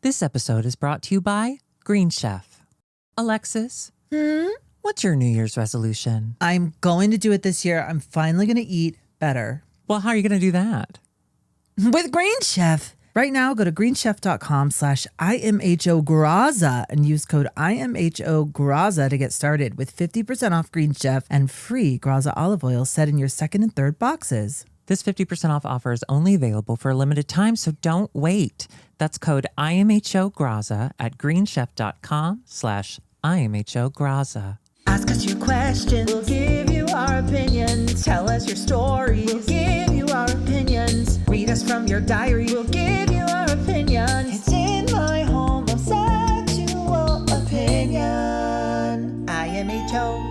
This episode is brought to you by Green Chef. Alexis, what's your New Year's resolution? I'm going to do it this year. I'm finally going to eat better. Well, how are you going to do that? With Green Chef. Right now, go to greenchef.com/IMHOGraza and use code IMHOGraza to get started with 50% off Green Chef and free Graza olive oil set in your second and third boxes. This 50% off offer is only available for a limited time, so don't wait. That's code IMHOGraza at greenchef.com/IMHOGraza. Ask us your questions. We'll give you our opinions. Tell us your stories. We'll give you our opinions. Read us from your diary. We'll give you our opinions. It's in my homosexual opinion. IMHO,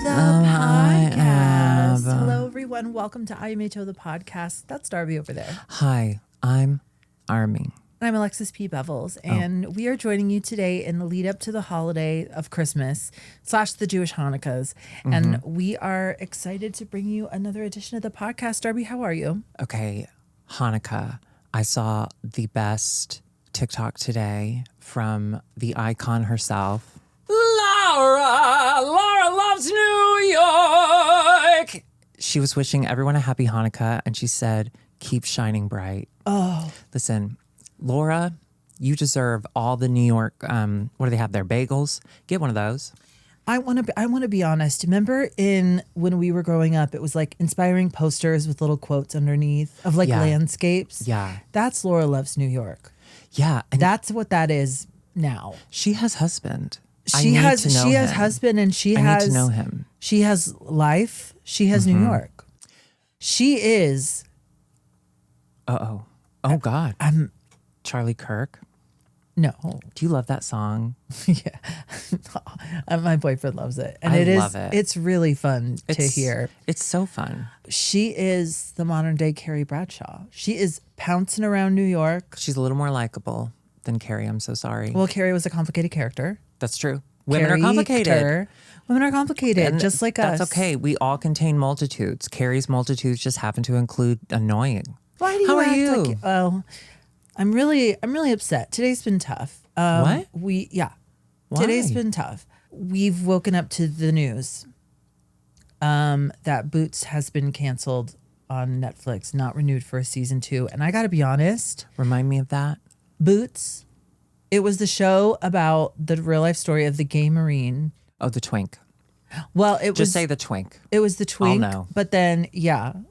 the Podcast. Hello, everyone. Welcome to IMHO, the podcast. That's Darby over there. Hi, I'm Army. I'm Alexis P. Bevels, and we are joining you today in the lead up to the holiday of Christmas / the Jewish Hanukkahs. And we are excited to bring you another edition of the podcast. Darby, how are you? Okay, Hanukkah. I saw the best TikTok today from the icon herself. Laura loves New York. She was wishing everyone a happy Hanukkah, and she said, keep shining bright. Oh. Listen, Laura, you deserve all the New York, what do they have there, bagels? Get one of those. I want to be honest. Remember when we were growing up, it was like inspiring posters with little quotes underneath of like landscapes. Yeah. That's Laura Loves New York. Yeah. And that's what that is now. She has husband. She has husband, and I need to know him. She has life. She has New York. She is. Oh God. Charlie Kirk. No. Do you love that song? Yeah. My boyfriend loves it. And love it. It's really fun to hear. It's so fun. She is the modern day Carrie Bradshaw. She is pouncing around New York. She's a little more likable than Carrie. I'm so sorry. Well, Carrie was a complicated character. That's true. Women are complicated. Women are complicated, and just like us. That's okay. We all contain multitudes. Carrie's multitudes just happen to include annoying. Why do you How are act you? like, oh, I'm really upset. Today's been tough. What? Why? Why? Today's been tough. We've woken up to the news that Boots has been canceled on Netflix, not renewed for a season 2. And I got to be honest. Remind me of that. Boots, it was the show about the real life story of the gay Marine. Oh, the twink. Well, it was Just say the twink. It was the twink. I'll know. But then, I'll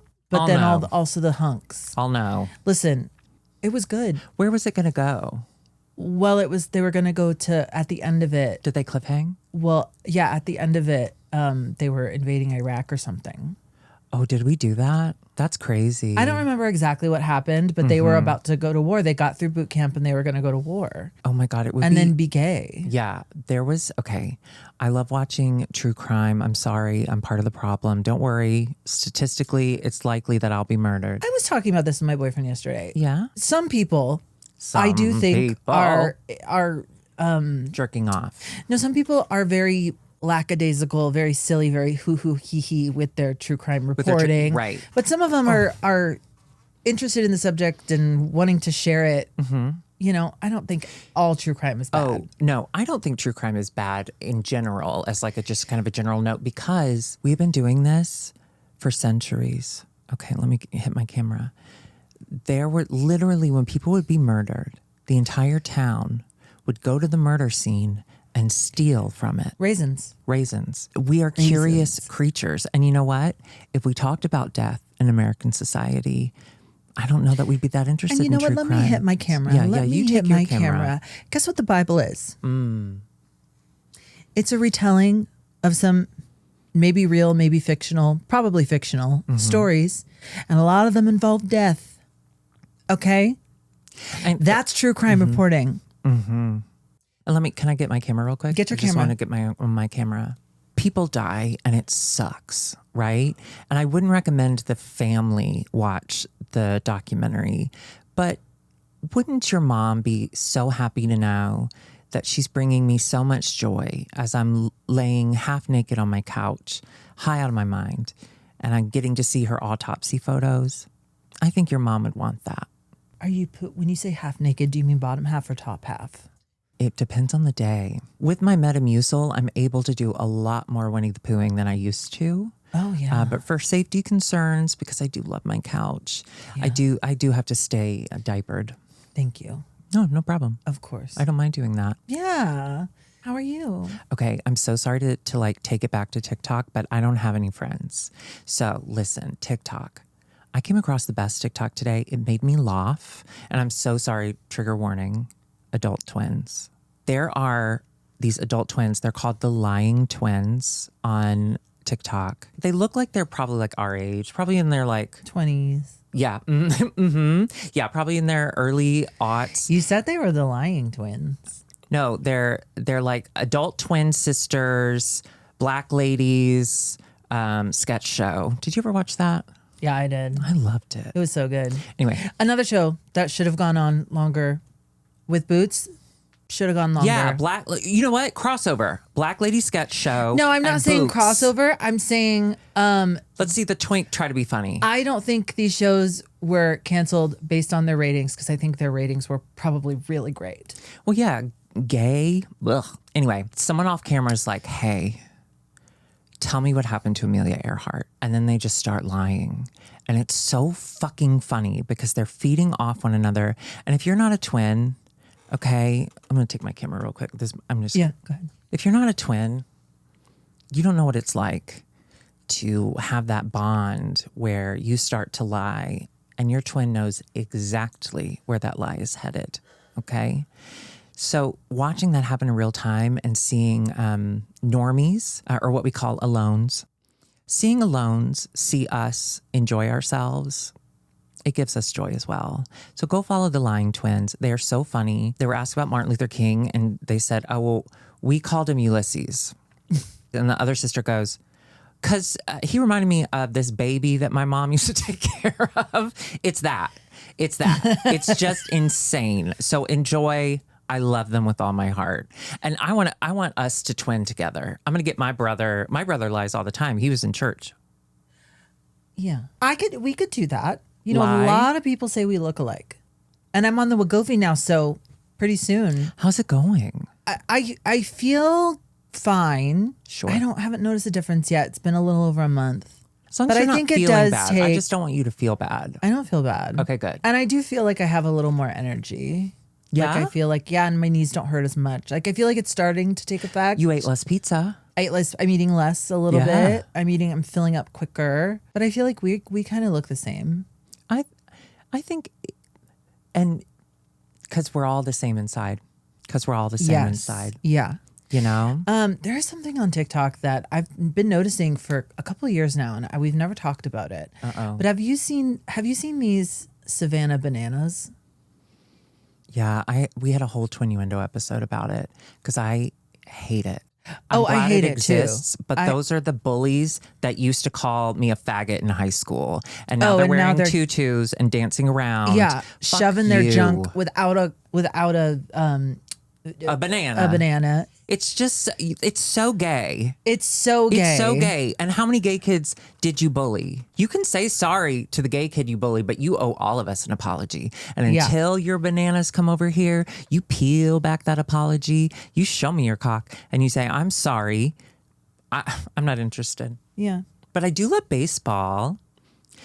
know. Also the hunks. I'll know. Listen, it was good. Where was it going to go? Well, they were going to go to, at the end of it. Did they cliffhang? Well, yeah, at the end of it, they were invading Iraq or something. Oh, did we do that? That's crazy. I don't remember exactly what happened, but they were about to go to war. They got through boot camp and they were going to go to war. Oh my God, it would and be. then be gay. Yeah, there was, okay. I love watching true crime. I'm sorry, I'm part of the problem. Don't worry. Statistically, it's likely that I'll be murdered. I was talking about this with my boyfriend yesterday. Yeah? Some people, I do think, are jerking off. No, some people are very lackadaisical, very silly, very hoo-hoo, hee-hee with their true crime reporting. Right. But some of them are interested in the subject and wanting to share it. You know, I don't think all true crime is bad. Oh, no, I don't think true crime is bad in general, as like just kind of a general note, because we've been doing this for centuries. Okay, let me hit my camera. There were literally, when people would be murdered, the entire town would go to the murder scene and steal from it. Raisins. We are curious creatures. And you know what? If we talked about death in American society, I don't know that we'd be that interested in true crime. And you know what? Let me hit my camera. Yeah, you take your camera. Guess what the Bible is? It's a retelling of some maybe real, maybe fictional, probably fictional stories. And a lot of them involve death. Okay? And that's true crime reporting. And can I get my camera real quick? Get your I just camera. want to get my camera. People die and it sucks, right? And I wouldn't recommend the family watch the documentary, but wouldn't your mom be so happy to know that she's bringing me so much joy as I'm laying half naked on my couch, high out of my mind, and I'm getting to see her autopsy photos? I think your mom would want that. Are you when you say half naked, do you mean bottom half or top half? It depends on the day. With my Metamucil, I'm able to do a lot more Winnie the Poohing than I used to. Oh yeah. But for safety concerns, because I do love my couch, Yeah. I do have to stay diapered. Thank you. No problem. Of course. I don't mind doing that. Yeah. How are you? Okay, I'm so sorry to like take it back to TikTok, but I don't have any friends. So listen, TikTok. I came across the best TikTok today. It made me laugh. And I'm so sorry, trigger warning, adult twins. There are these adult twins. They're called the lying twins on TikTok. They look like they're probably like our age, probably in their like 20s. Yeah. Mm-hmm. Yeah, probably in their early aughts. You said they were the lying twins. No, they're like adult twin sisters, black ladies, sketch show. Did you ever watch that? Yeah, I did. I loved it. It was so good. Anyway. Another show that should have gone on longer with Boots should have gone longer. Yeah, you know what? Crossover. Black lady sketch show. No, I'm not saying Boots. crossover. I'm saying Let's see the twink try to be funny. I don't think these shows were canceled based on their ratings because I think their ratings were probably really great. Well, yeah, gay. Ugh. Anyway, someone off camera is like, hey, tell me what happened to Amelia Earhart. And then they just start lying. And it's so fucking funny because they're feeding off one another. And if you're not a twin, okay, I'm going to take my camera real quick. Go ahead. If you're not a twin, you don't know what it's like to have that bond where you start to lie and your twin knows exactly where that lie is headed, okay? So watching that happen in real time and seeing normies, or what we call alones, seeing alones see us enjoy ourselves, it gives us joy as well. So go follow the lying twins. They are so funny. They were asked about Martin Luther King and they said, oh, well, we called him Ulysses. And the other sister goes, because he reminded me of this baby that my mom used to take care of. It's that. It's just insane. So enjoy. I love them with all my heart. And I want us to twin together. I'm going to get my brother. My brother lies all the time. He was in church. Yeah. We could do that. You know, Lie. a lot of people say we look alike. And I'm on the Wegovy now, so pretty soon. How's it going? I feel fine. Sure. I haven't noticed a difference yet. It's been a little over a month. As long as But you're I not think it feeling does bad. I take- just don't want you to feel bad. I don't feel bad. Okay, good. And I do feel like I have a little more energy. Yeah? Like I feel like, and my knees don't hurt as much. Like I feel like it's starting to take effect. You ate less pizza. I'm eating less a little Yeah. bit. I'm filling up quicker. But I feel like we kind of look the same. I think, and because we're all the same inside. Because we're all the same inside. Yeah. You know? There is something on TikTok that I've been noticing for a couple of years now, and we've never talked about it. Uh-oh. But have you seen these Savannah bananas? Yeah, we had a whole Twinnuendo episode about it because I hate it. Oh, I glad hate it it too. exists, but those are the bullies that used to call me a faggot in high school, and now they're and now wearing they're- tutus and dancing around. Yeah, Fuck shoving their you. junk without a a banana. a banana. It's just, it's so gay. It's so gay. It's so gay. And how many gay kids did you bully? You can say sorry to the gay kid you bully, but you owe all of us an apology. And Yeah. until your bananas come over here, you peel back that apology, you show me your cock, and you say, I'm sorry. I'm not interested. Yeah. But I do love baseball.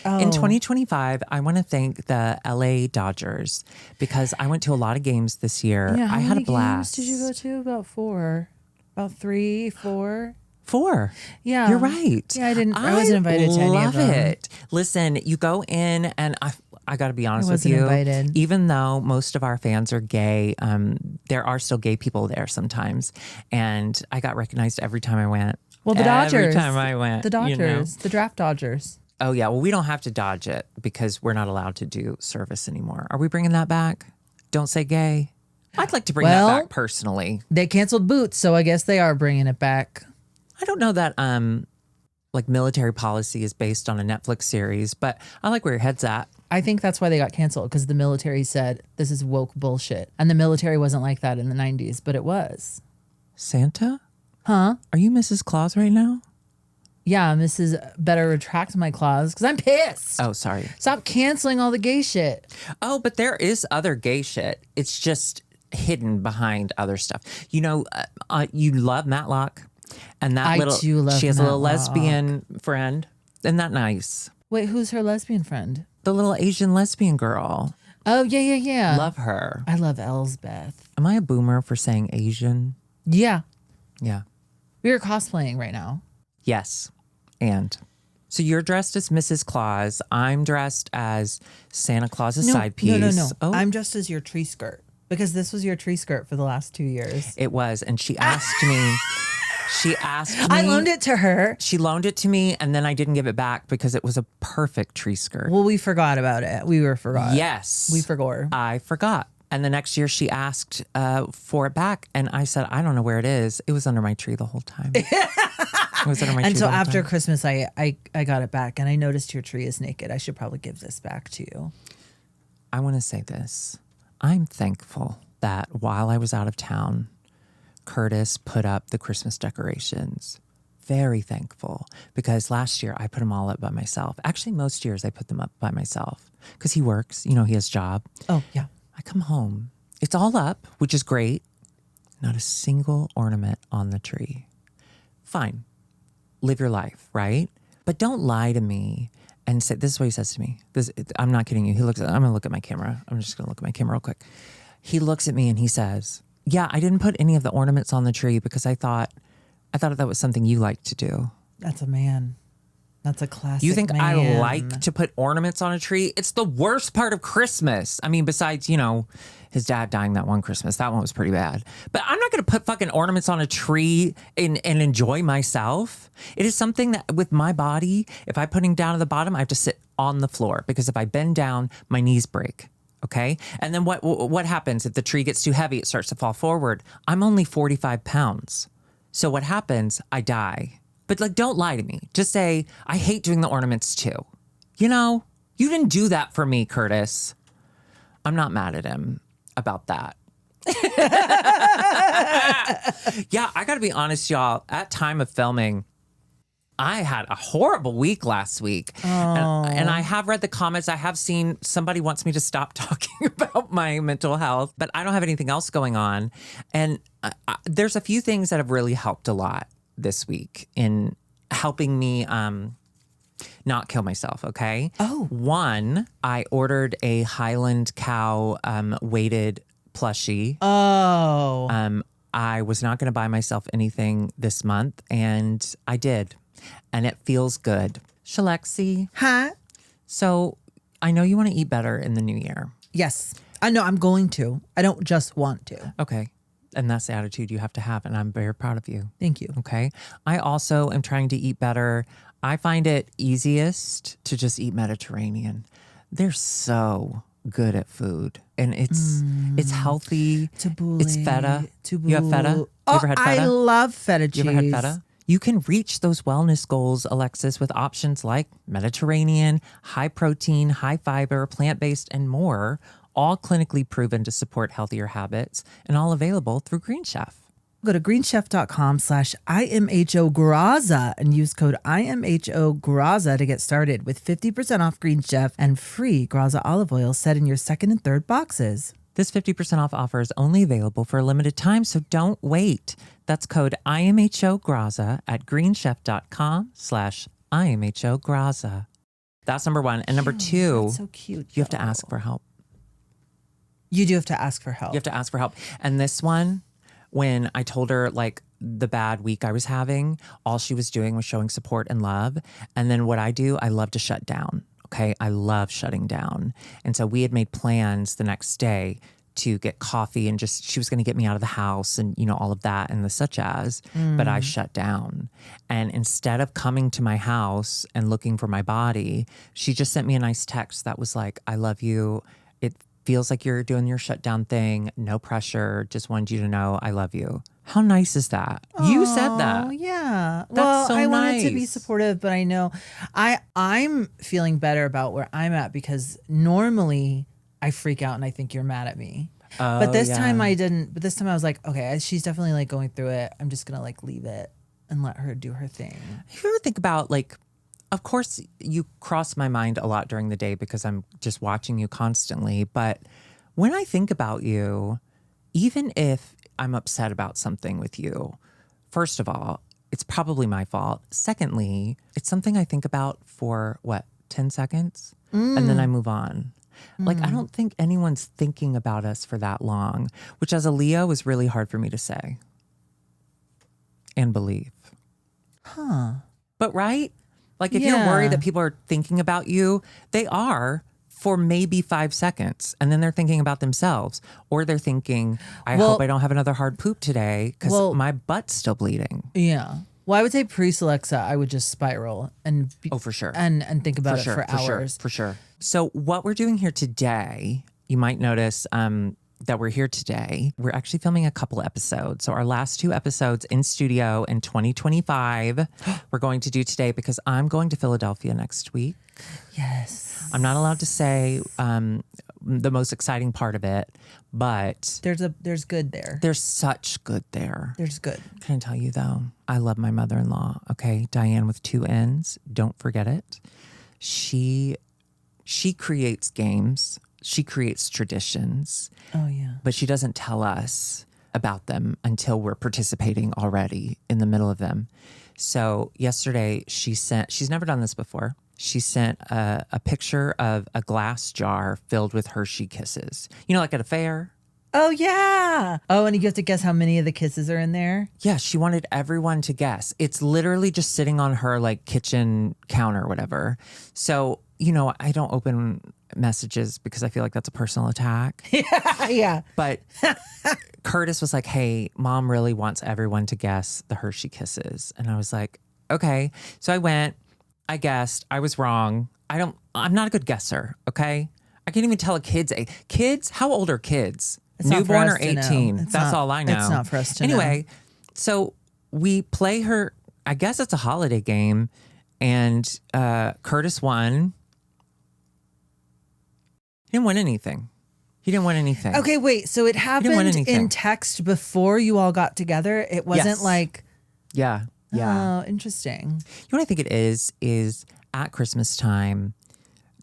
Oh. In 2025, I want to thank the LA Dodgers because I went to a lot of games this year. Yeah, how I had a many blast. games did you go to? About 4, about 3, 4. 4. Yeah, You're right. Yeah, I wasn't invited to any of love them. it. Listen, you go in and I got to be honest with wasn't you. invited. Even though most of our fans are gay, there are still gay people there sometimes. And I got recognized every time I went. Well, the Dodgers. Every time I went. The Dodgers, you know? the draft Dodgers. Oh, yeah. Well, we don't have to dodge it because we're not allowed to do service anymore. Are we bringing that back? Don't say gay. I'd like to bring that back personally. They canceled Boots, so I guess they are bringing it back. I don't know that like military policy is based on a Netflix series, but I like where your head's at. I think that's why they got canceled, because the military said this is woke bullshit. And the military wasn't like that in the 90s, but it was. Santa? Huh? Are you Mrs. Claus right now? Yeah, Mrs. Better retract my clause because I'm pissed. Oh, sorry. Stop canceling all the gay shit. Oh, but there is other gay shit. It's just hidden behind other stuff. You know, you love Matlock, and that I do love she has a little Matlock. lesbian friend. Isn't that nice? Wait, who's her lesbian friend? The little Asian lesbian girl. Oh, yeah. Love her. I love Elsbeth. Am I a boomer for saying Asian? Yeah. Yeah. We are cosplaying right now. Yes. And so you're dressed as Mrs. Claus. I'm dressed as Santa Claus's side piece. No. Oh, I'm just as your tree skirt because this was your tree skirt for the last 2 years. it was. And she asked me. I loaned it to her. She loaned it to me, and then I didn't give it back because it was a perfect tree skirt. Well, we forgot about it. We forgot. Yes. We forgot. I forgot. And the next year she asked for it back. And I said, I don't know where it is. It was under my tree the whole time. It was under my tree. And so the whole after time. Christmas, I got it back and I noticed your tree is naked. I should probably give this back to you. I want to say this. I'm thankful that while I was out of town, Curtis put up the Christmas decorations. Very thankful, because last year I put them all up by myself. Actually, most years I put them up by myself because he works. You know, he has a job. Oh, yeah. I come home. It's all up, which is great. Not a single ornament on the tree. Fine. Live your life, right? But don't lie to me and say, this is what he says to me. I'm not kidding you. I'm going to look at my camera. I'm just going to look at my camera real quick. He looks at me and he says, yeah, I didn't put any of the ornaments on the tree because I thought that was something you like to do. That's a man. That's a classic You think man. I like to put ornaments on a tree? It's the worst part of Christmas. I mean, besides, his dad dying that one Christmas. That one was pretty bad. But I'm not going to put fucking ornaments on a tree and enjoy myself. It is something that with my body, if I'm putting down at the bottom, I have to sit on the floor because if I bend down, my knees break. Okay? And then what happens if the tree gets too heavy? It starts to fall forward. I'm only 45 pounds. So what happens? I die. But don't lie to me. Just say, I hate doing the ornaments too. You didn't do that for me, Curtis. I'm not mad at him about that. Yeah, I got to be honest, y'all. At time of filming, I had a horrible week last week. And I have read the comments. I have seen somebody wants me to stop talking about my mental health, but I don't have anything else going on. And there's a few things that have really helped a lot this week in helping me not kill myself, okay? Oh. One, I ordered a Highland cow weighted plushie. Oh. I was not going to buy myself anything this month, and I did. And it feels good. Shalexi. Huh? So I know you want to eat better in the new year. Yes. I know I'm going to. I don't just want to. Okay. And that's the attitude you have to have. And I'm very proud of you. Thank you. Okay. I also am trying to eat better. I find it easiest to just eat Mediterranean. They're so good at food. And it's healthy. Tabbouleh, It's feta. You have feta? You Oh, ever had feta? I love feta cheese. You ever had feta? You can reach those wellness goals, Alexis, with options like Mediterranean, high protein, high fiber, plant-based, and more, all clinically proven to support healthier habits and all available through Green Chef. Go to greenchef.com/IMHOGraza and use code IMHOGraza to get started with 50% off Green Chef and free Graza olive oil set in your second and third boxes. This 50% off offer is only available for a limited time, so don't wait. That's code IMHOGraza at greenchef.com/IMHOGraza. That's number one. And number two, That's so cute. you have to ask for help. You do have to ask for help. You have to ask for help. And this one, when I told her the bad week I was having, all she was doing was showing support and love. And then what I do, I love to shut down. Okay. I love shutting down. And so we had made plans the next day to get coffee and she was going to get me out of the house and, all of that and the such as, but I shut down. And instead of coming to my house and looking for my body, she just sent me a nice text that was like, I love you. It feels like you're doing your shutdown thing. No pressure. Just wanted you to know I love you. How nice is that? You said that. Oh, yeah. That's so I wanted to be nice. supportive, but I know I'm feeling better about where I'm at because normally I freak out and I think you're mad at me. But this time I didn't. But this time I was like, okay, she's definitely going through it. I'm just going to leave it. and let her do her thing. You ever think about, like, of course you cross my mind a lot during the day because I'm just watching you constantly. But when I think about you, even if I'm upset about something with you, first of all, it's probably my fault. Secondly, it's something I think about for 10 seconds? And then I move on. Like, I don't think anyone's thinking about us for that long, which as a Leo is really hard for me to say and believe. But right? Like, if you're worried that people are thinking about you, they are for maybe 5 seconds. And then they're thinking about themselves. Or they're thinking, I hope I don't have another hard poop today because my butt's still bleeding. Yeah. Well, I would say pre-Celexa, I would just spiral and for sure. and think about it for hours. For sure. So what we're doing here today, you might notice that we're here today. We're actually filming a couple episodes. So our last 2 episodes in studio in 2025, we're going to do today because I'm going to Philadelphia next week. Yes. I'm not allowed to say the most exciting part of it, but there's good there. There's such good there. There's good. Can I tell you though, I love my mother-in-law, okay? Diane with 2 N's, don't forget it. She creates games. She creates traditions. Oh, yeah. But she doesn't tell us about them until we're participating already in the middle of them. So yesterday she's never done this before. She sent a picture of a glass jar filled with Hershey Kisses. You know, like at a fair. Oh, yeah. Oh, and you have to guess how many of the kisses are in there? Yeah, she wanted everyone to guess. It's literally just sitting on her like kitchen counter or whatever. So, you know, I don't open messages because I feel like that's a personal attack. Yeah. But Curtis was like, hey, mom really wants everyone to guess the Hershey Kisses. And I was like, okay. So I went, I guessed, I was wrong. I'm not a good guesser, okay? I can't even tell a kid's age. Kids, how old are kids? It's not for Newborn us or to know. 18? It's That's not- all I know. it's not for us to know. Anyway, so we play her, I guess it's a holiday game, and Curtis won. He didn't win anything. Okay, wait. So it win happened anything. in text before you all got together? It wasn't Yes. like... Yeah. Oh, interesting. You know what I think it is at Christmas time,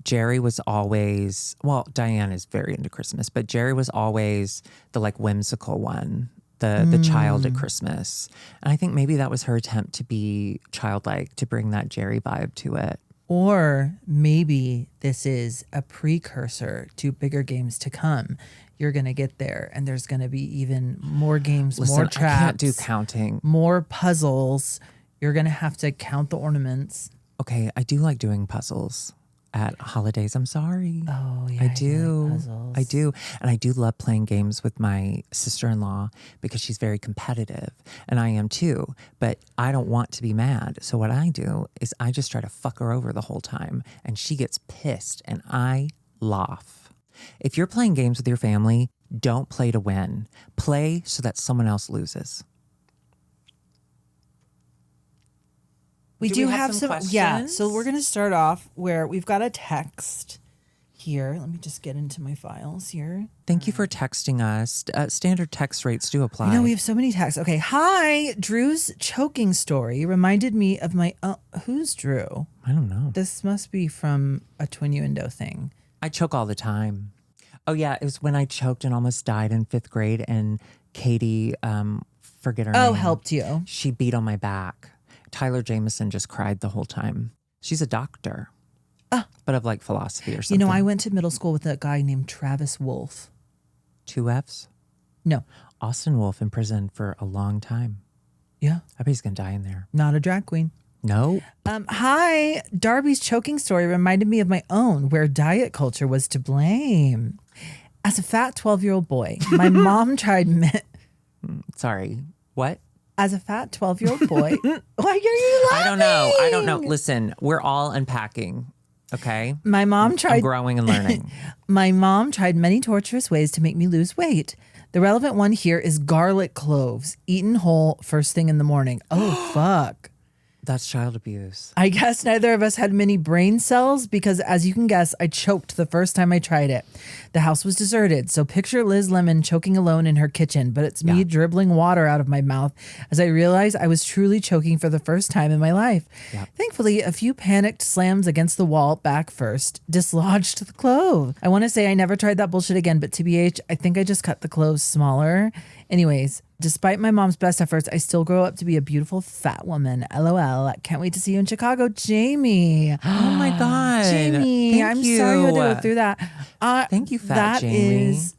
Jerry was always, well, Diane is very into Christmas, but Jerry was always the like whimsical one, the child at Christmas. And I think maybe that was her attempt to be childlike, to bring that Jerry vibe to it. Or maybe this is a precursor to bigger games to come. You're going to get there and there's going to be even more games, Listen, more traps. I can't do counting. More puzzles. You're going to have to count the ornaments. Okay, I do like doing puzzles at holidays. I'm sorry. Oh, yeah. I you do. like puzzles. I do. And I do love playing games with my sister-in-law because she's very competitive. And I am too. But I don't want to be mad. So what I do is I just try to fuck her over the whole time. And she gets pissed and I laugh. If you're playing games with your family, don't play to win. Play so that someone else loses. We Do do we have have some some. Yeah. questions? So we're going to start off where we've got a text here. Let me just get into my files here. Thank you for texting us. Standard text rates do apply. I know we have so many texts. Okay. Hi. Drew's choking story reminded me of my. Who's Drew? I don't know. This must be from a Twinnuendo thing. I choke all the time. Oh, yeah. It was when I choked and almost died in 5th grade. And Katie, forget her name. Oh, helped you. She beat on my back. Tyler Jameson just cried the whole time. She's a doctor, but of like philosophy or something. You know, I went to middle school with a guy named Travis Wolf. 2 Fs? No. Austin Wolf in prison for a long time. Yeah. I bet he's going to die in there. Not a drag queen. No. Hi. Darby's choking story reminded me of my own, where diet culture was to blame. As a fat 12-year-old boy, my mom tried... Sorry. What? As a fat 12-year-old boy... Why are you laughing? I don't know. Listen, we're all unpacking, okay? My mom I'm tried... growing and learning. My mom tried many torturous ways to make me lose weight. The relevant one here is garlic cloves, eaten whole first thing in the morning. Oh, fuck. That's child abuse. I guess neither of us had many brain cells because, as you can guess, I choked the first time I tried it. The house was deserted, so picture Liz Lemon choking alone in her kitchen, but it's me dribbling water out of my mouth as I realized I was truly choking for the first time in my life. Yep. Thankfully, a few panicked slams against the wall, back first, dislodged the clove. I want to say I never tried that bullshit again, but TBH, I think I just cut the cloves smaller. Anyways, despite my mom's best efforts, I still grow up to be a beautiful fat woman. LOL. Can't wait to see you in Chicago, Jamie. Oh my God. Jamie, Thank I'm you. sorry you had to go through that. Thank you, fat Jamie. That is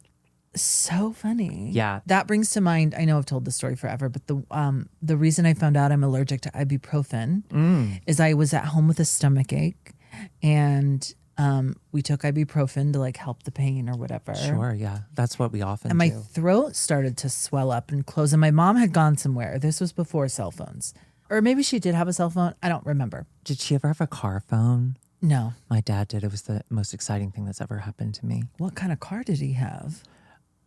so funny. Yeah. That brings to mind, I know I've told this story forever, but the reason I found out I'm allergic to ibuprofen is I was at home with a stomach ache and we took ibuprofen to like help the pain or whatever. Sure, yeah. That's what we often And my do. throat started to swell up and close. And my mom had gone somewhere. This was before cell phones. Or maybe she did have a cell phone. I don't remember. Did she ever have a car phone? No. My dad did. It was the most exciting thing that's ever happened to me. What kind of car did he have?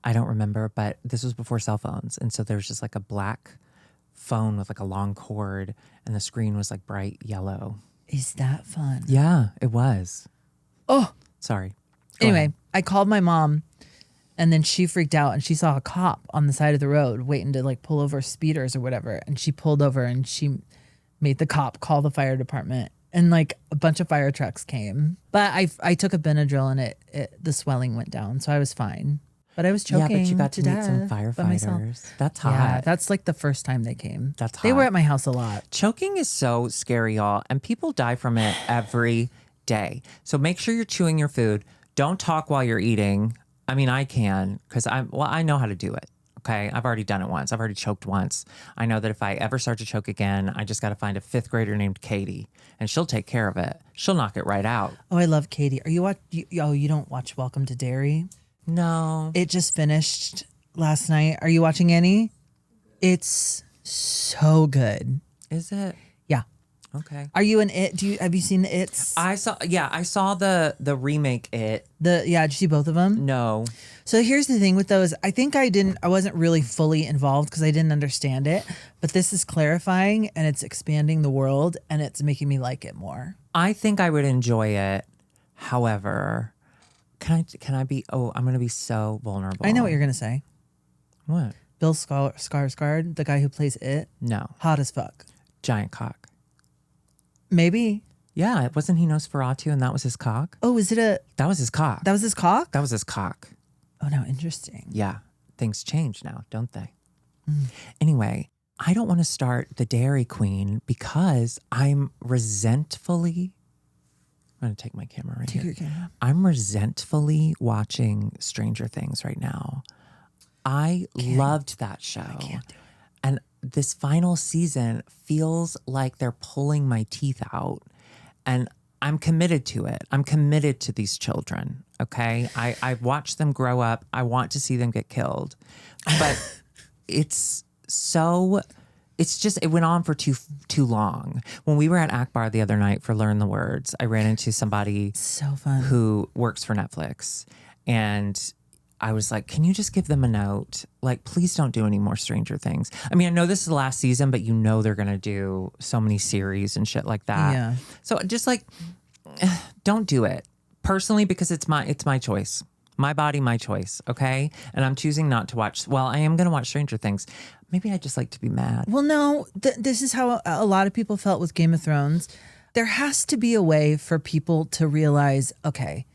I don't remember, but this was before cell phones. And so there was just like a black phone with like a long cord and the screen was like bright yellow. Is that fun? Yeah, it was. Oh. Sorry. Go Anyway, ahead. I called my mom and then she freaked out and she saw a cop on the side of the road waiting to like pull over speeders or whatever. And she pulled over and she made the cop call the fire department. And like a bunch of fire trucks came. But I took a Benadryl and the swelling went down. So I was fine. But I was choking. Yeah, but you got to meet some death by myself. firefighters. That's hot. Yeah, that's like the first time they came. That's They were hot. at my house a lot. Choking is so scary, y'all, and people die from it every day. So make sure you're chewing your food. Don't talk while you're eating. I mean, I can because I know how to do it. Okay, I've already done it once. I've already choked once. I know that if I ever start to choke again, I just got to find a 5th grader named Katie, and she'll take care of it. She'll knock it right out. Oh, I love Katie. Are you you don't watch Welcome to Dairy? No. It just finished last night. Are you watching any? It's so good. Is it? Yeah. Okay. Are you in it? Have you seen the It's? I saw the remake It. Did you see both of them? No. So here's the thing with those. I think I wasn't really fully involved because I didn't understand it. But this is clarifying and it's expanding the world and it's making me like it more. I think I would enjoy it. However, can I be I'm going to be so vulnerable. I know what you're going to say. What? Bill Skarsgård, the guy who plays It, No. hot as fuck. Giant cock. Maybe. Yeah, wasn't he Nosferatu and that was his cock? Oh, is it That was his cock. that was his cock? That was his cock. Oh, no, interesting. Yeah. Things change now, don't they? Anyway, I don't want to start the Dairy Queen because I'm resentfully. I'm going to take my camera right Take here. your camera. I'm resentfully watching Stranger Things right now. I loved that show. I can't do it. And this final season feels like they're pulling my teeth out. And I'm committed to it. I'm committed to these children. Okay. I've watched them grow up. I want to see them get killed. But it went on for too long. When we were at Akbar the other night for Learn the Words, I ran into somebody So fun. who works for Netflix. And I was like, can you just give them a note? Like, please don't do any more Stranger Things. I mean, I know this is the last season, but you know they're going to do so many series and shit like that. Yeah. So just like, don't do it. Personally, because it's my choice. My body, my choice, okay? And I'm choosing not to watch. Well, I am going to watch Stranger Things. Maybe I just like to be mad. Well, no, this is how a lot of people felt with Game of Thrones. There has to be a way for people to realize, okay,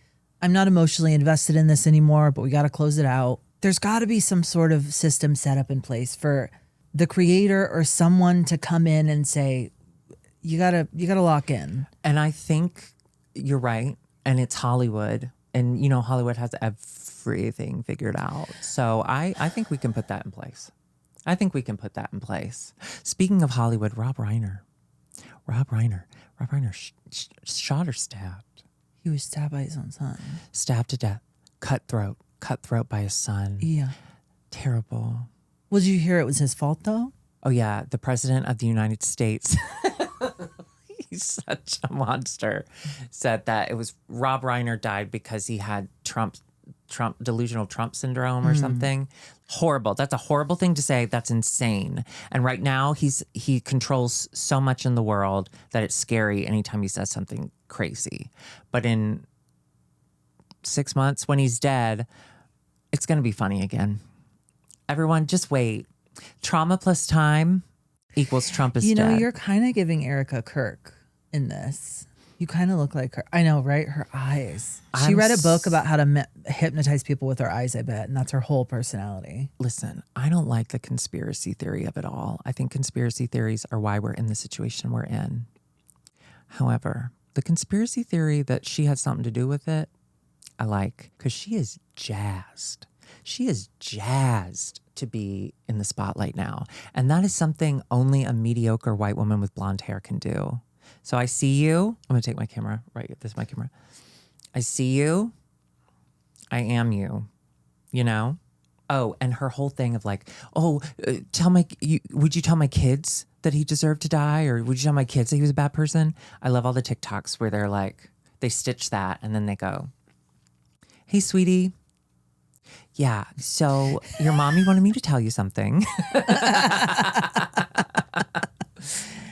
I'm not emotionally invested in this anymore, but we got to close it out. There's got to be some sort of system set up in place for the creator or someone to come in and say, you gotta lock in. And I think you're right. And it's Hollywood. And, you know, Hollywood has everything figured out. So I think we can put that in place. Speaking of Hollywood, Rob Reiner shot or stabbed? He was stabbed by his own son. Stabbed to death. Cut throat by his son. Yeah. Terrible. Well, did you hear it was his fault, though? Oh, yeah. The president of the United States, he's such a monster, said that it was Rob Reiner died because he had Trump's delusional Trump syndrome or something. Horrible. That's a horrible thing to say. That's insane. And right now he controls so much in the world that it's scary anytime he says something crazy. But in 6 months when he's dead, it's going to be funny again. Everyone just wait. Trauma plus time equals Trump is dead. You're kind of giving Erica Kirk in this. You kind of look like her. I know, right? Her eyes. She read a book about how to hypnotize people with her eyes, I bet. And that's her whole personality. Listen, I don't like the conspiracy theory of it all. I think conspiracy theories are why we're in the situation we're in. However, the conspiracy theory that she had something to do with it, I like, because she is jazzed. She is jazzed to be in the spotlight now. And that is something only a mediocre white woman with blonde hair can do. So I see you. I'm going to take my camera. Right, this is my camera. I see you. I am you. You know? Oh, and her whole thing of like, would you tell my kids that he deserved to die? Or would you tell my kids that he was a bad person? I love all the TikToks where they're like, they stitch that and then they go, hey, sweetie. Yeah, so your mommy wanted me to tell you something.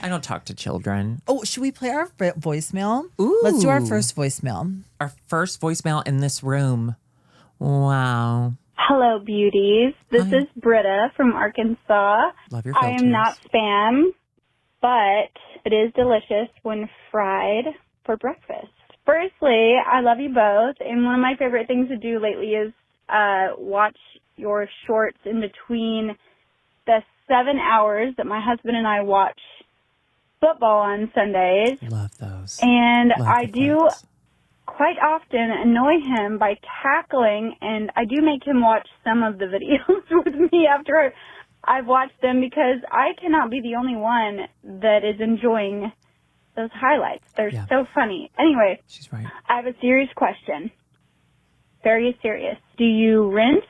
I don't talk to children. Oh, should we play our voicemail? Ooh. Let's do our first voicemail. Our first voicemail in this room. Wow. Hello, beauties. This is Britta from Arkansas. Love your I filters. am not spam, but it is delicious when fried for breakfast. Firstly, I love you both, and one of my favorite things to do lately is watch your shorts in between the 7 hours that my husband and I watch football on Sundays. Love those. And Love I the do fights. quite often annoy him by cackling, and I do make him watch some of the videos with me after I've watched them because I cannot be the only one that is enjoying those highlights. They're so funny. Anyway, she's right. I have a serious question. Very serious. Do you rinse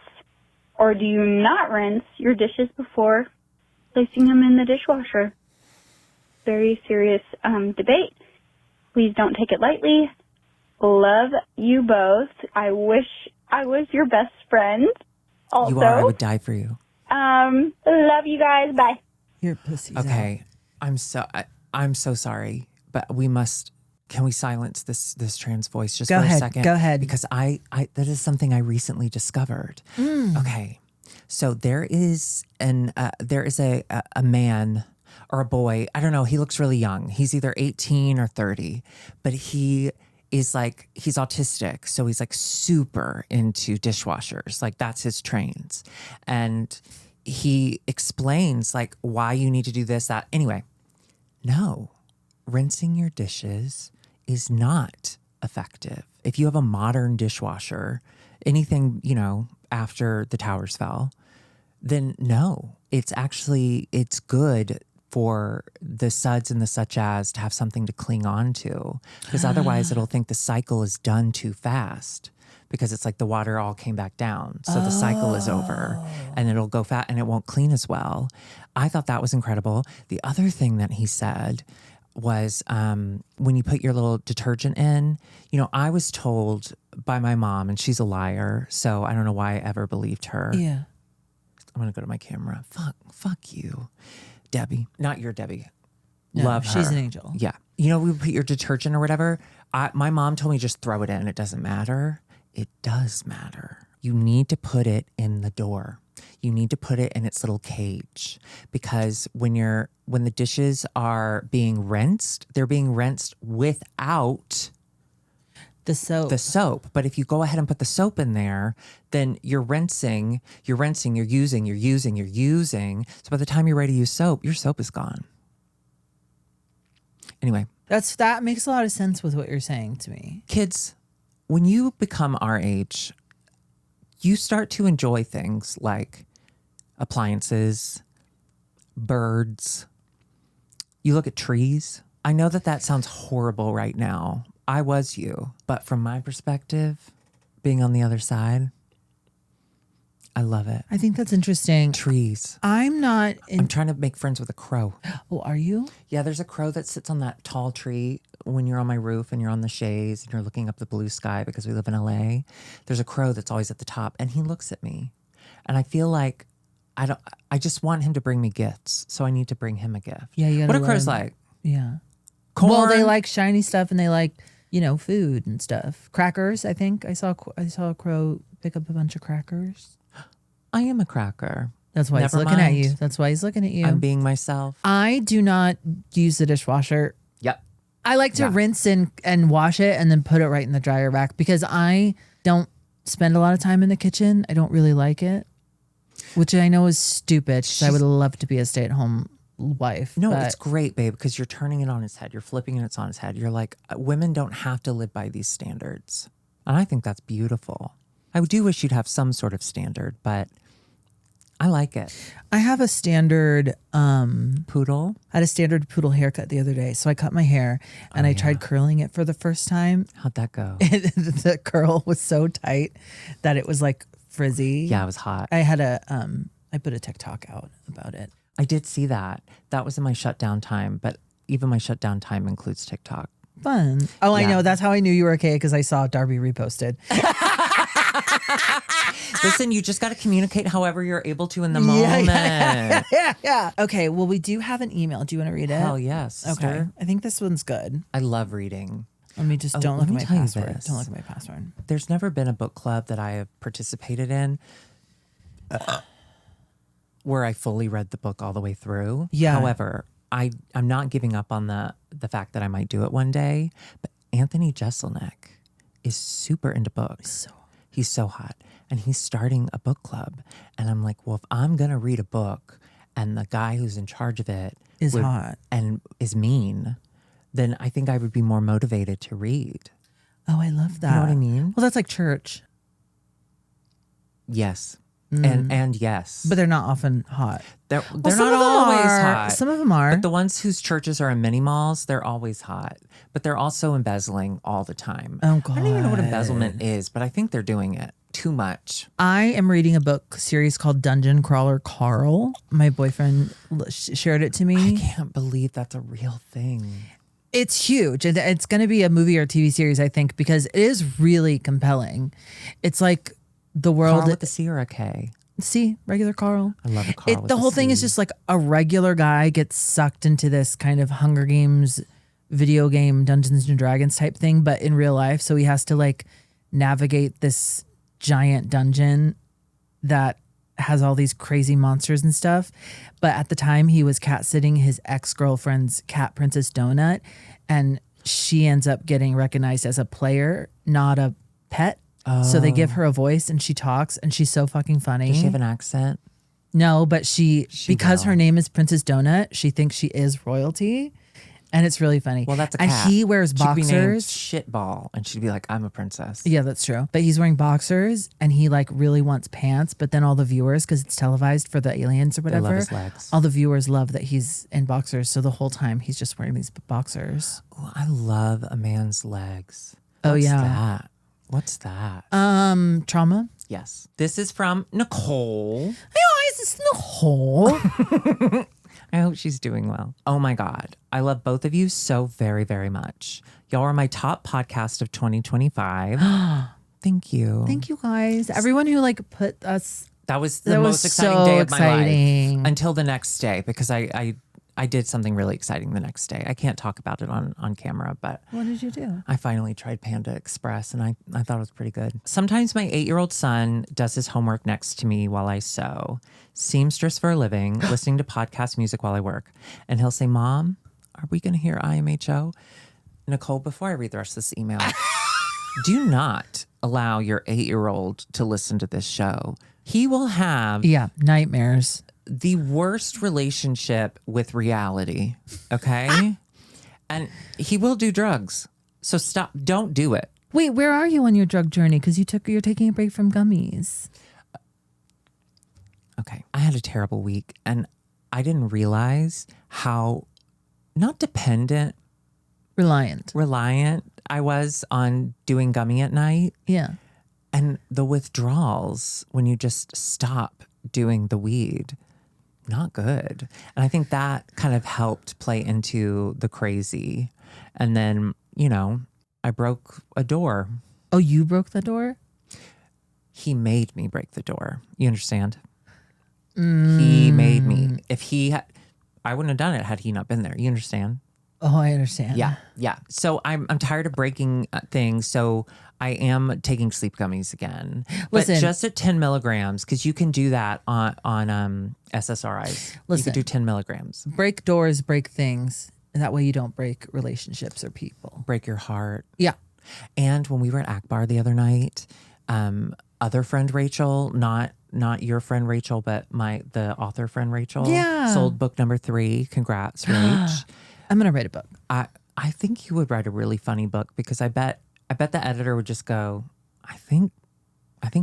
or do you not rinse your dishes before placing them in the dishwasher? Very serious debate. Please don't take it lightly. Love you both. I wish I was your best friend. Also, You are. I would die for you. love you guys. Bye. Your pussy's Okay. I'm so sorry, but we must. Can we silence this trans voice just Go for ahead, a second? go ahead. Because I that is something I recently discovered. Okay. So there is a man or a boy. I don't know. He looks really young. He's either 18 or 30, but he's autistic. So he's like super into dishwashers. Like that's his trains. And he explains like why you need to do this, that. Anyway, no, rinsing your dishes is not effective. If you have a modern dishwasher, anything, after the towers fell, then no, it's good for the suds and the such as to have something to cling on to, because otherwise it'll think the cycle is done too fast, because it's like the water all came back down. So the cycle is over and it'll go fast and it won't clean as well. I thought that was incredible. The other thing that he said was when you put your little detergent in, I was told by my mom, and she's a liar, so I don't know why I ever believed her. Yeah. I'm going to go to my camera. Fuck you, Debbie. Not your Debbie. No, Love her. she's an angel. Yeah. We put your detergent or whatever. My mom told me just throw it in. It doesn't matter. It does matter. You need to put it in the door. You need to put it in its little cage, because when the dishes are being rinsed, they're being rinsed without The soap. But if you go ahead and put the soap in there, then you're using. So by the time you're ready to use soap, your soap is gone. Anyway. That makes a lot of sense with what you're saying to me. Kids, when you become our age, you start to enjoy things like appliances, birds. You look at trees. I know that sounds horrible right now. I was you. But from my perspective, being on the other side, I love it. I think that's interesting. Trees. I'm not I'm trying to make friends with a crow. Oh, are you? Yeah, there's a crow that sits on that tall tree when you're on my roof and you're on the chaise and you're looking up the blue sky because we live in LA. There's a crow that's always at the top and he looks at me. And I feel like I just want him to bring me gifts. So I need to bring him a gift. Yeah, you gotta What do crows let him- like? Yeah. Corn? Well, they like shiny stuff and they like, food and stuff. Crackers, I think. I saw a crow pick up a bunch of crackers. I am a cracker. That's why he's Never looking at mind. you. That's why he's looking at you. I'm being myself. I do not use the dishwasher. Yep. I like to rinse and wash it and then put it right in the dryer rack because I don't spend a lot of time in the kitchen. I don't really like it, which I know is stupid because I would love to be a stay-at-home wife. No, but it's great, babe, because you're turning it on its head. You're flipping it on its head. You're like, women don't have to live by these standards. And I think that's beautiful. I do wish you'd have some sort of standard, but I like it. I have a standard Poodle? I had a standard poodle haircut the other day. So I cut my hair and I tried curling it for the first time. How'd that go? The curl was so tight that it was like frizzy. Yeah, it was hot. I had I put a TikTok out about it. I did see that. That was in my shutdown time, but even my shutdown time includes TikTok. Fun. Oh, I Yeah. know. That's how I knew you were okay because I saw Darby reposted. Listen, you just got to communicate however you're able to in the moment. Yeah. Okay. Well, we do have an email. Do you want to read it? Hell yes. Okay. Sister. I think this one's good. I love reading. Let me just don't let look at me my tell you password. this. Don't look at my password. There's never been a book club that I have participated in where I fully read the book all the way through. Yeah. However, I'm not giving up on the fact that I might do it one day. But Anthony Jeselnik is super into books. He's so hot. And he's starting a book club. And I'm like, well, if I'm going to read a book and the guy who's in charge of it Is hot. and is mean, then I think I would be more motivated to read. Oh, I love that. You know what I mean? Well, that's like church, Yes. And yes. but they're not often hot. They're Well, not some of them always are. hot. Some of them are. But the ones whose churches are in mini malls, they're always hot. But they're also embezzling all the time. Oh, I don't even know what God. embezzlement is, but I think they're doing it too much. I am reading a book series called Dungeon Crawler Carl. My boyfriend shared it to me. I can't believe that's a real thing. It's huge. It's going to be a movie or TV series, I think, because it is really compelling. It's like the world. Carl with the C or a K? See, regular Carl. I love a Carl with The a whole thing is C. just like a regular guy gets sucked into this kind of Hunger Games video game, Dungeons and Dragons type thing, but in real life. So he has to like navigate this giant dungeon that has all these crazy monsters and stuff. But at the time he was cat sitting his ex-girlfriend's cat, Princess Donut, and she ends up getting recognized as a player, not a pet. So they give her a voice and she talks and she's so fucking funny. Does she have an accent? No, but she because will. her name is Princess Donut, she thinks she is royalty. And it's really funny. Well, that's a and cat. he wears She'd be named boxers. Shitball, and she'd be like, I'm a princess. Yeah, that's true. But he's wearing boxers and he like really wants pants, but then all the viewers, because it's televised for the aliens or They love whatever, his legs. all the viewers love that he's in boxers. So the whole time he's just wearing these boxers. Oh, I love a man's legs. Oh, What's yeah. that? What's that? Trauma. Yes. This is from Nicole. Guys, it's in the hole. I hope she's doing well. Oh my God. I love both of you so very, very much. Y'all are my top podcast of 2025. Thank you. Thank you guys. Everyone who like put us. That was the That was most exciting so day of my exciting. life until the next day because I did something really exciting the next day. I can't talk about it on camera, but What did you do? I finally tried Panda Express and I thought it was pretty good. Sometimes my 8-year-old son does his homework next to me while I sew, seamstress for a living, listening to podcast music while I work. And he'll say, Mom, are we going to hear IMHO? Nicole, before I read the rest of this email, do not allow your 8-year-old to listen to this show. He will have Yeah, nightmares. the worst relationship with reality, okay? And he will do drugs. So stop. Don't do it. Wait, where are you on your drug journey? Because you're taking a break from gummies. Okay. I had a terrible week and I didn't realize how not dependent, Reliant. reliant I was on doing gummy at night. Yeah. And the withdrawals when you just stop doing the weed, not good. And I think that kind of helped play into the crazy. And then, I broke a door. Oh, you broke the door? He made me break the door. You understand? He made me. I wouldn't have done it had he not been there. You understand? Oh, I understand. Yeah. So I'm tired of breaking things. So I am taking sleep gummies again. Listen. But just at 10 milligrams, because you can do that on SSRIs. You Listen. can do 10 milligrams. Break doors, break things. And that way you don't break relationships or people. Break your heart. Yeah. And when we were at Akbar the other night, other friend Rachel, not your friend Rachel, but the author friend Rachel, sold book number 3. Congrats, Rach. I'm gonna write a book. I think you would write a really funny book because I bet the editor would just go, I think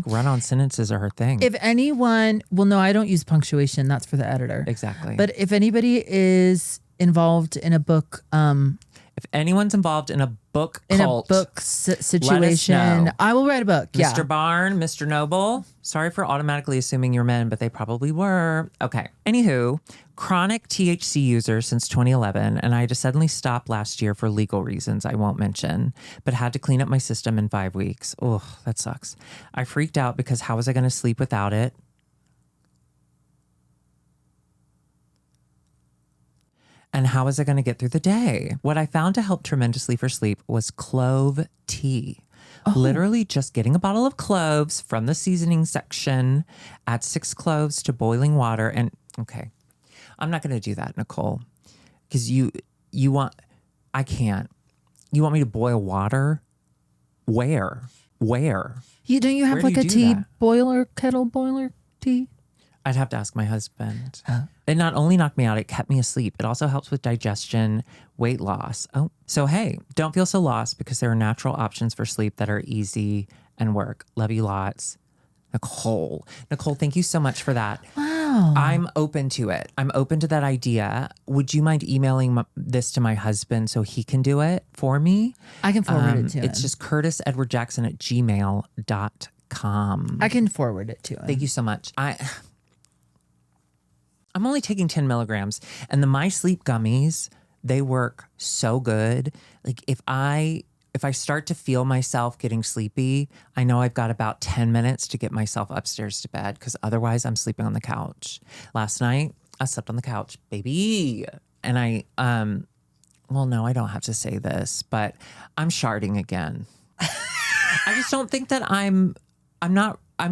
run-on sentences are her thing. If anyone, well, no, I don't use punctuation. That's for the editor. Exactly. But if anybody is involved in a book, if anyone's involved in a book in cult, a book situation, know. I will write a book. Mr. Yeah. Barn, Mr. Noble. Sorry for automatically assuming you're men, but they probably were. Okay. Anywho, chronic THC user since 2011, and I had to suddenly stop last year for legal reasons I won't mention, but had to clean up my system in 5 weeks. Oh, that sucks. I freaked out because how was I going to sleep without it? And how was I going to get through the day? What I found to help tremendously for sleep was clove tea. Literally just getting a bottle of cloves from the seasoning section, add 6 cloves to boiling water. And okay, I'm not going to do that, Nicole, because you want, I can't. You want me to boil water? Where? Don't you have Where like do a you do tea that? kettle boiler tea? I'd have to ask my husband. It not only knocked me out, it kept me asleep. It also helps with digestion, weight loss. Oh, so hey, don't feel so lost because there are natural options for sleep that are easy and work. Love you lots. Nicole, thank you so much for that. Wow. I'm open to it. I'm open to that idea. Would you mind emailing this to my husband so he can do it for me? I can forward it to him. It's just curtisedwardjackson@gmail.com. I can forward it to him. Thank you so much. I'm only taking 10 milligrams, and the My Sleep gummies, they work so good. Like if I start to feel myself getting sleepy, I know I've got about 10 minutes to get myself upstairs to bed because otherwise I'm sleeping on the couch. Last night, I slept on the couch, baby. And well, no, I don't have to say this, but I'm sharting again. I just don't think that I'm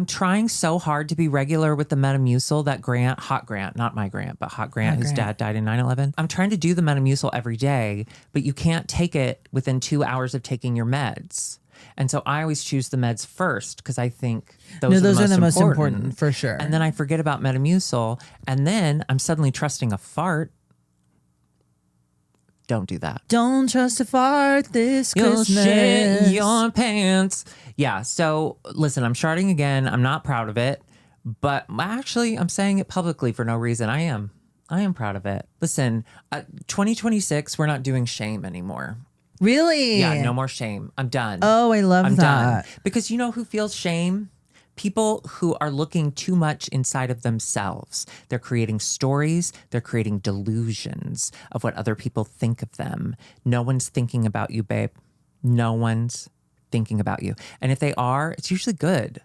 trying so hard to be regular with the Metamucil, that Hot Grant, not my Grant, but Hot Grant, whose dad died in 9/11. I'm trying to do the Metamucil every day, but you can't take it within 2 hours of taking your meds. And so I always choose the meds first because I think those are the most important for sure. And then I forget about Metamucil, and then I'm suddenly trusting a fart. Don't do that. Don't trust a fart this You'll Christmas. shit your pants. Yeah, so listen, I'm sharting again. I'm not proud of it, but actually I'm saying it publicly for no reason. I am proud of it. Listen, 2026, we're not doing shame anymore. Really? Yeah, no more shame. I'm done. Oh, I love I'm that. done. Because you know who feels shame? People who are looking too much inside of themselves. They're creating stories. They're creating delusions of what other people think of them. No one's thinking about you, babe. No one's thinking about you. And if they are, it's usually good.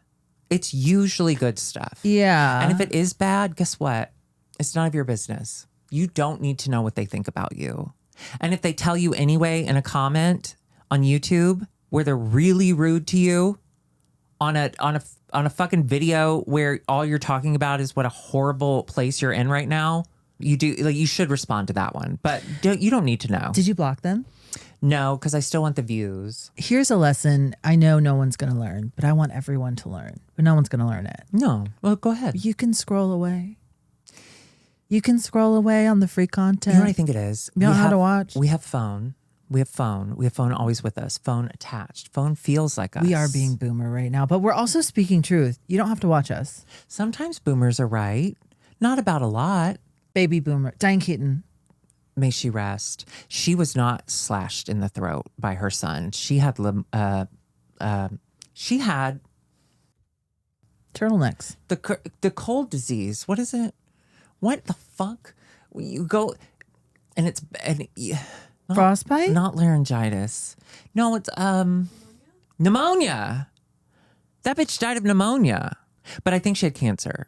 It's usually good stuff. Yeah. And if it is bad, guess what? It's none of your business. You don't need to know what they think about you. And if they tell you anyway in a comment on YouTube where they're really rude to you on a fucking video where all you're talking about is what a horrible place you're in right now, you should respond to that one. But you don't need to know. Did you block them? No, because I still want the views. Here's a lesson I know no one's going to learn, but I want everyone to learn. But no one's going to learn it. No. Well, go ahead. You can scroll away. You can scroll away on the free content. You know what I think it is? You don't know how to watch? We have phone. We have phone always with us. Phone attached. Phone feels like us. We are being boomer right now, but we're also speaking truth. You don't have to watch us. Sometimes boomers are right. Not about a lot. Baby boomer. Diane Keaton. May she rest. She was not slashed in the throat by her son. She had Turtlenecks. The cold disease. What is it? What the fuck? You go, and it's Frostbite? not laryngitis. No, it's pneumonia. That bitch died of pneumonia, but I think she had cancer.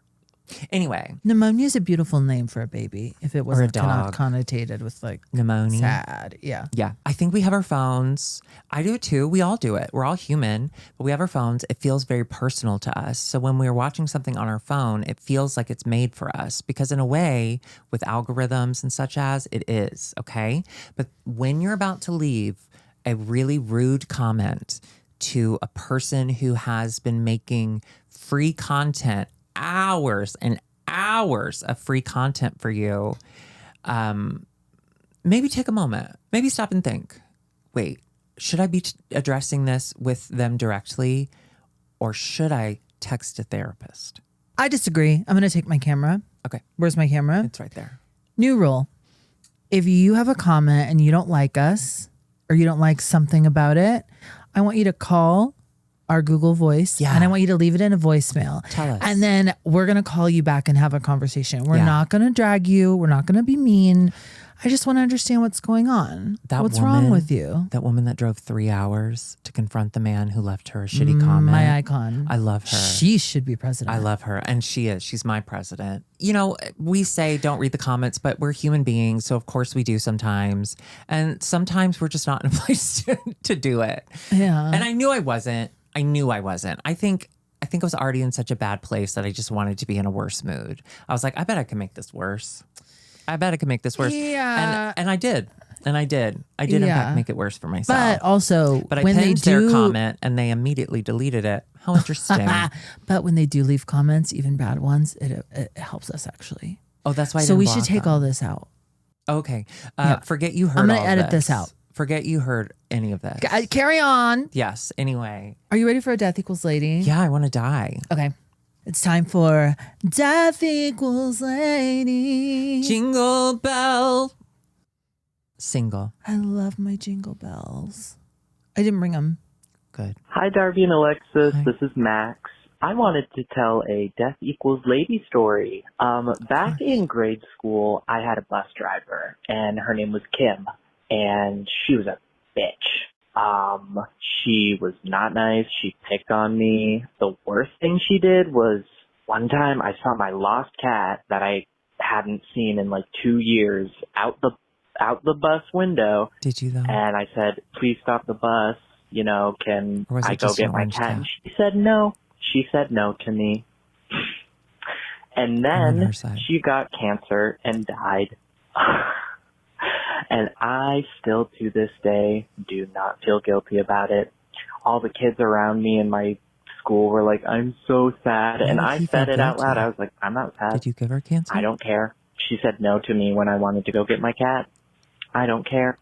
Anyway, Pneumonia is a beautiful name for a baby if it wasn't connotated with like pneumonia. sad. Yeah. Yeah. I think we have our phones. I do it too. We all do it. We're all human, but we have our phones. It feels very personal to us. So when we're watching something on our phone, it feels like it's made for us because in a way, with algorithms and such as, it is, okay? But when you're about to leave a really rude comment to a person who has been making free content, hours and hours of free content for you, maybe take a moment. Maybe stop and think, wait, should I be addressing this with them directly or should I text a therapist? I disagree. I'm going to take my camera. Okay. Where's my camera? It's right there. New rule. If you have a comment and you don't like us or you don't like something about it, I want you to call our Google Voice. Yeah. And I want you to leave it in a voicemail. Tell us. And then we're going to call you back and have a conversation. We're Yeah. not going to drag you. We're not going to be mean. I just want to understand what's going on. What's wrong with you? That woman that drove 3 hours to confront the man who left her a shitty comment. My icon. I love her. She should be president. I love her. And she is. She's my president. You know, we say don't read the comments, but we're human beings. So, of course, we do sometimes. And sometimes we're just not in a place to do it. Yeah. And I knew I wasn't. I think I was already in such a bad place that I just wanted to be in a worse mood. I was like, I bet I can make this worse. Yeah. And I did. I did in fact make it worse for myself. But I when pinned they their comment and they immediately deleted it. How interesting. But when they do leave comments, even bad ones, it helps us actually. Oh, that's why. So we should take all this out. Okay. Yeah. Forget you heard. I'm gonna all edit this out. Forget you heard any of this. Carry on. Yes. Anyway. Are you ready for a Death Equals Lady? Yeah, I want to die. Okay. It's time for Death Equals Lady. Jingle bell. Single. I love my jingle bells. I didn't bring them. Good. Hi, Darby and Alexis. Hi. This is Max. I wanted to tell a Death Equals Lady story. Back in grade school, I had a bus driver, and her name was Kim, and she was a bitch. She was not nice. She picked on me. The worst thing she did was one time I saw my lost cat that I hadn't seen in like 2 years out the bus window. Did you though? And I said, please stop the bus. You know, can Or was it I go just get an my orange cat? cat? And she said no. She said no to me. And I'm on then her side. she got cancer and died. And I still, to this day, do not feel guilty about it. All the kids around me in my school were like, I'm so sad. Why And did I he said feel it out guilty? loud. I was like, I'm not sad. Did you give her cancer? I don't care. She said no to me when I wanted to go get my cat. I don't care.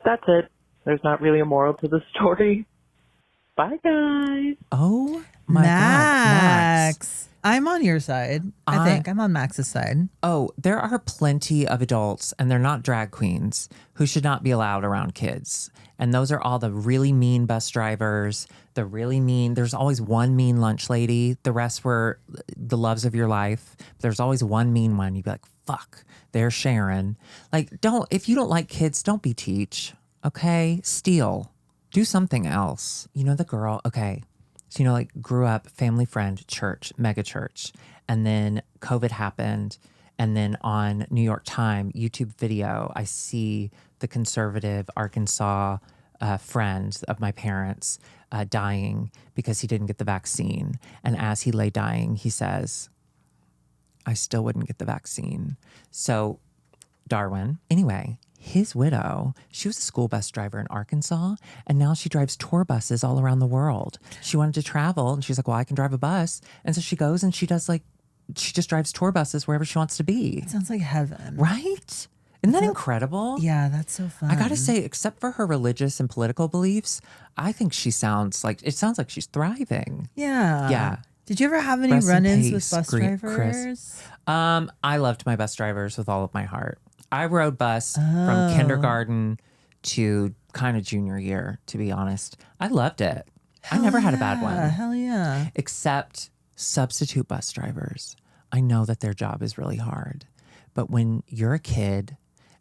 That's it. There's not really a moral to the story. Bye, guys. Oh my God, Max. I'm on your side. I think I'm on Max's side. Oh, there are plenty of adults, and they're not drag queens, who should not be allowed around kids. And those are all the really mean bus drivers, the really mean. There's always one mean lunch lady. The rest were the loves of your life. There's always one mean one. You'd be like, fuck, there's Sharon. Like, if you don't like kids, don't be teach. Okay? Steal. Do something else. You know the girl, okay. So, you know, like grew up, family friend, church, mega church. And then COVID happened. And then on New York Times YouTube video, I see the conservative Arkansas friend of my parents dying because he didn't get the vaccine. And as he lay dying, he says, I still wouldn't get the vaccine. So Darwin, anyway, his widow, she was a school bus driver in Arkansas, and now she drives tour buses all around the world. She wanted to travel, and she's like, well, I can drive a bus. And so she goes and she does she just drives tour buses wherever she wants to be. It sounds like heaven. Right? Isn't that incredible? Yeah, that's so fun. I got to say, except for her religious and political beliefs, I think it sounds like she's thriving. Yeah. Yeah. Did you ever have any Rest in run-ins with peace, bus Chris. drivers? I loved my bus drivers with all of my heart. I rode bus from kindergarten to kind of junior year, to be honest. I loved it. I never had a bad one. Hell yeah. Except substitute bus drivers. I know that their job is really hard. But when you're a kid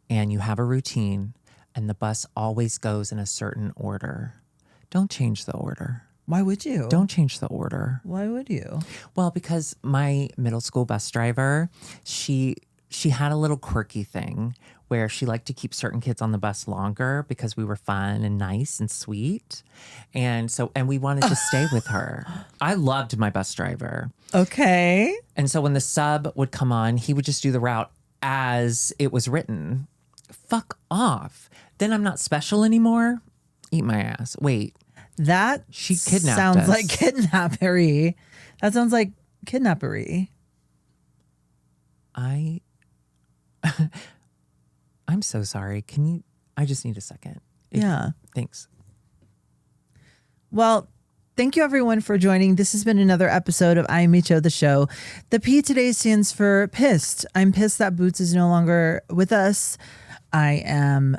and you have a routine and the bus always goes in a certain order, don't change the order. Why would you? Don't change the order. Why would you? Well, because my middle school bus driver, she had a little quirky thing where she liked to keep certain kids on the bus longer because we were fun and nice and sweet. And we wanted to stay with her. I loved my bus driver. Okay. And so when the sub would come on, he would just do the route as it was written. Fuck off. Then I'm not special anymore. Eat my ass. Wait. That She kidnapped sounds us. like kidnappery. That sounds like kidnappery. I'm so sorry. I just need a second. Yeah. Thanks. Well, thank you everyone for joining. This has been another episode of IMHO the show. The P today stands for pissed. I'm pissed that Boots is no longer with us. I am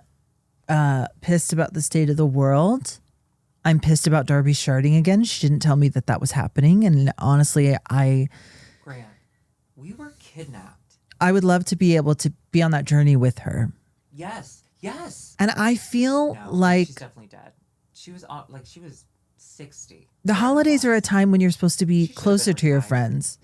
pissed about the state of the world. I'm pissed about Darby sharting again. She didn't tell me that was happening. And honestly, Grant, we were kidnapped. I would love to be able to be on that journey with her. Yes. And I feel No, like she's definitely dead. She was 60. the holidays are a time when you're supposed to be She should've closer been to your retired. friends.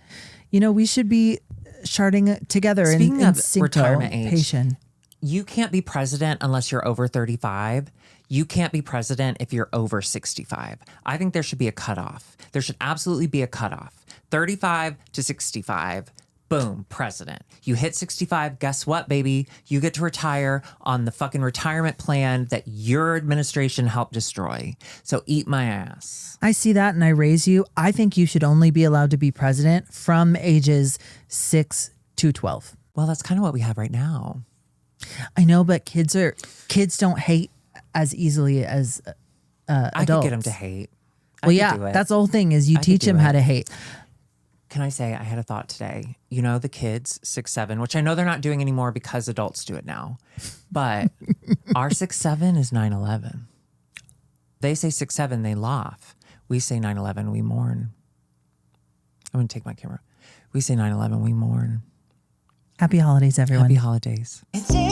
You know, we should be sharting together Speaking in of synco, retirement age, patient. You can't be president unless you're over 35. You can't be president if you're over 65. I think there should be a cutoff. There should absolutely be a cutoff. 35 to 65. Boom, president. You hit 65, guess what, baby? You get to retire on the fucking retirement plan that your administration helped destroy. So eat my ass. I see that and I raise you. I think you should only be allowed to be president from ages 6 to 12. Well, that's kind of what we have right now. I know, but kids don't hate as easily as adults. I could get them to hate. Well, yeah, that's the whole thing is you I could teach do them how it. to hate. Can I say I had a thought today? You know, the kids 6, 7, which I know they're not doing anymore because adults do it now. But our 6, 7 is 9/11. They say 6, 7, they laugh. We say 9/11, we mourn. I'm gonna take my camera. We say 9/11, we mourn. Happy holidays, everyone. Happy holidays. It's in